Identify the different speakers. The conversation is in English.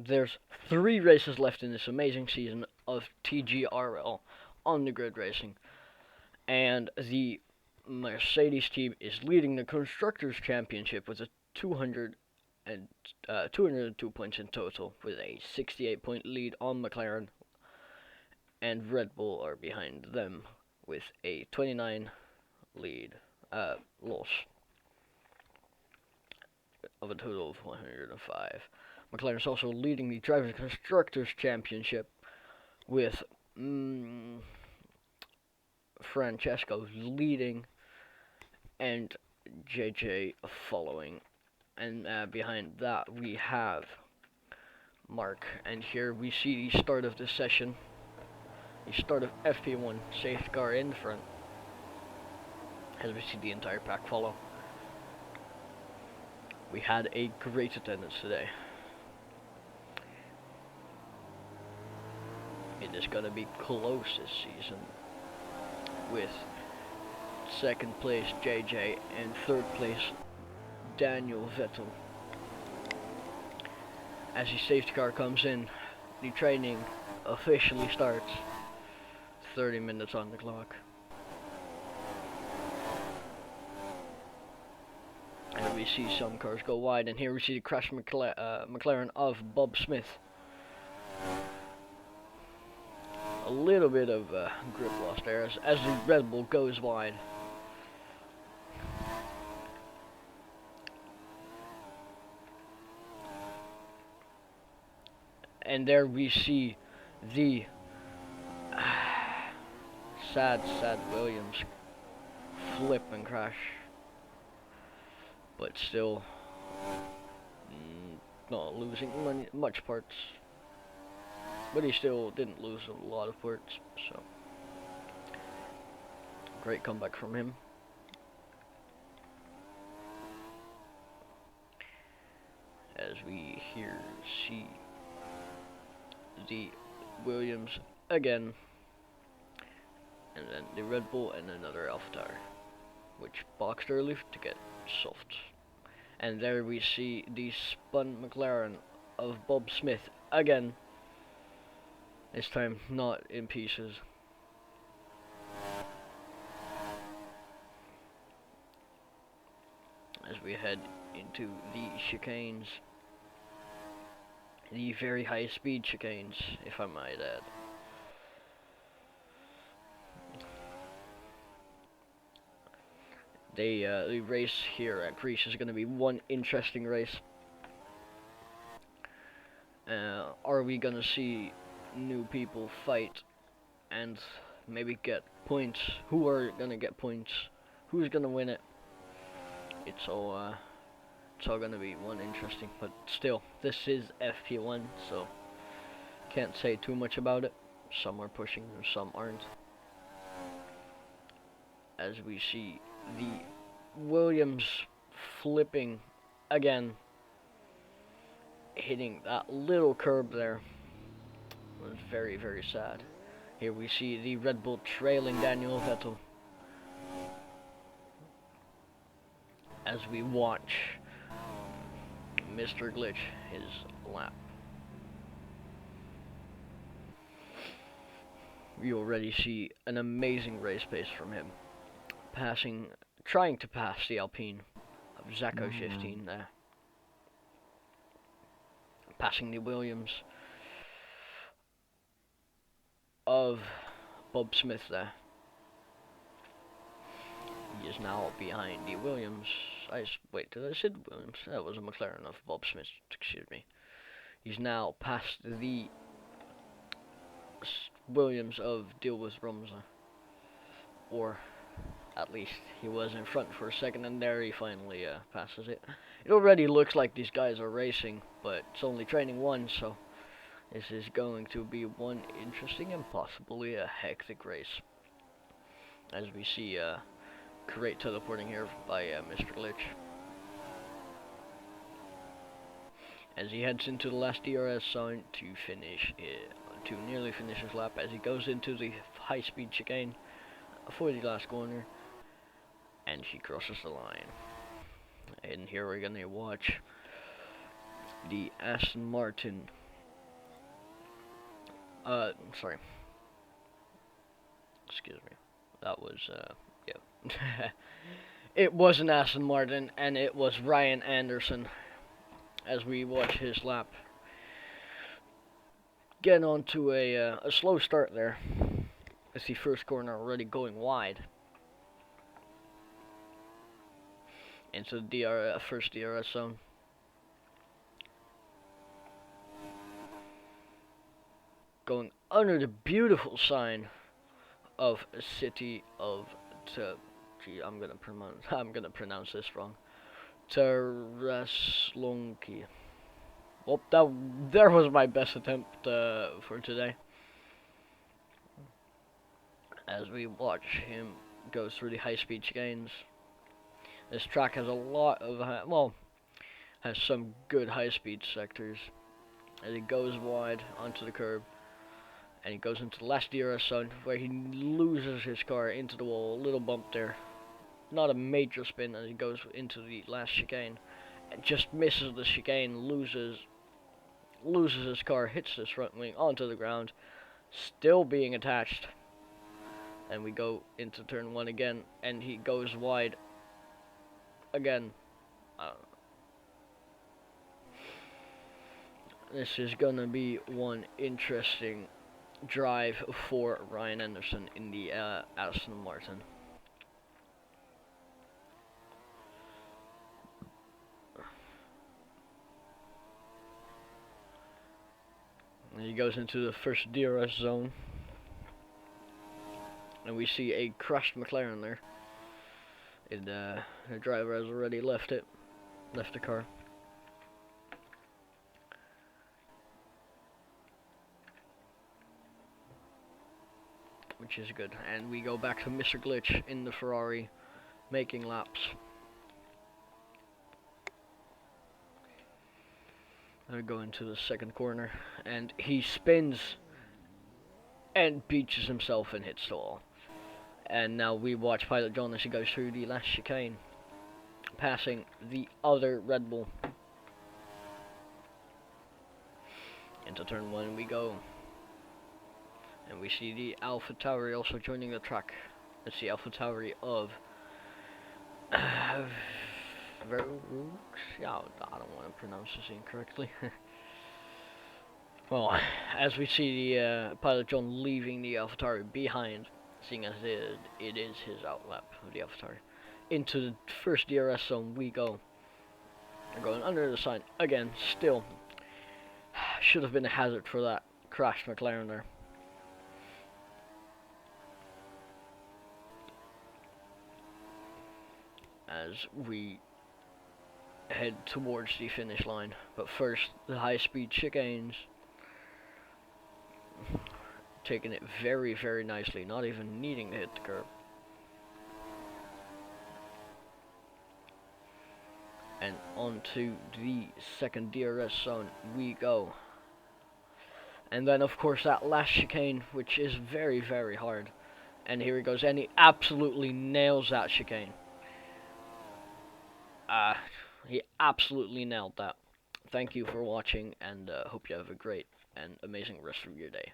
Speaker 1: there's 3 races left in this amazing season of TGRL on the grid racing, and the Mercedes team is leading the Constructors' Championship with a 200 and 202 points in total, with a 68-point lead on McLaren, and Red Bull are behind them with a 29 lead loss of a total of 105. McLaren is also leading the Drivers' Constructors' Championship with Francesco leading and JJ following. And behind that we have Mark. And here we see the start of this session. The start of FP1, safety car in the front. As we see the entire pack follow. We had a great attendance today. It is going to be close this season, with second place JJ and third place Daniel Vettel. As the safety car comes in, the training officially starts. 30 minutes on the clock. And we see some cars go wide, and here we see the crash McLaren of Bob Smith. A little bit of grip loss there as the Red Bull goes wide. And there we see the sad Williams flip and crash. But still not losing much parts. But he still didn't lose a lot of parts, so great comeback from him. As we here see the Williams again, and then the Red Bull and another Alpha tire, which boxed early to get soft. And there we see the spun McLaren of Bob Smith again. This time not in pieces. As we head into the chicanes. The very high speed chicanes, if I might add. The race here at Greece is going to be one interesting race. Are we going to see new people fight and maybe get points? Who are going to get points? Who's going to win it? It's all going to be one interesting. But still, this is FP1, so can't say too much about it. Some are pushing and some aren't. As we see the Williams flipping again, hitting that little curb there. It was very, very sad. Here we see the Red Bull trailing Daniel Vettel as we watch Mr. Glitch his lap. We already see an amazing race pace from him, trying to pass the Alpine of Zacco 15 there, passing the Williams of Bob Smith there. He is now behind the Williams. Wait, did I say Williams? That was a McLaren of Bob Smith, excuse me. He's now past the Williams of Deal with Rumza. Or at least he was in front for a second, and there he finally passes it. It already looks like these guys are racing, but it's only training one, so this is going to be one interesting and possibly a hectic race. As we see great teleporting here by Mr. Glitch. As he heads into the last DRS zone to nearly finish his lap, as he goes into the high-speed chicane for the last corner, and he crosses the line. And here we're gonna watch the Aston Martin Sorry. Excuse me. That was, yeah. It was an Aston Martin, and it was Ryan Anderson as we watch his lap. Getting on to a slow start there. As the first corner already going wide. Into the first DRS zone. Going under the beautiful sign of a city of gee, I'm gonna pronounce this wrong. Tereslonki. Well, there was my best attempt for today. As we watch him go through the high-speed chicanes. This track has a lot of has some good high-speed sectors. As he goes wide onto the curb, and he goes into the last DRS zone where he loses his car into the wall. A little bump there. Not a major spin as he goes into the last chicane. And just misses the chicane, loses his car, hits his front wing onto the ground, still being attached. And we go into turn 1 again, and he goes wide again. This is gonna be one interesting drive for Ryan Anderson in the Aston Martin. And he goes into the first DRS zone, and we see a crashed McLaren there. And the driver has already left the car. Which is good. And we go back to Mr. Glitch in the Ferrari, making laps. I go into the second corner, and he spins and beaches himself and hits the wall. And now we watch Pilot John as he goes through the last chicane, passing the other Red Bull. Into turn 1 we go. And we see the AlphaTauri also joining the track. It's the AlphaTauri of yeah, I don't want to pronounce this incorrectly. Well, as we see the Pilot John leaving the AlphaTauri behind, seeing as it is his outlap of the AlphaTauri. Into the first DRS zone we go. They're going under the sign again, still. Should have been a hazard for that crashed McLaren there. As we head towards the finish line. But first, the high-speed chicanes. Taking it very, very nicely, not even needing to hit the curb. And onto the second DRS zone we go. And then, of course, that last chicane, which is very, very hard. And here he goes, and he absolutely nails that chicane. He absolutely nailed that. Thank you for watching, and hope you have a great and amazing rest of your day.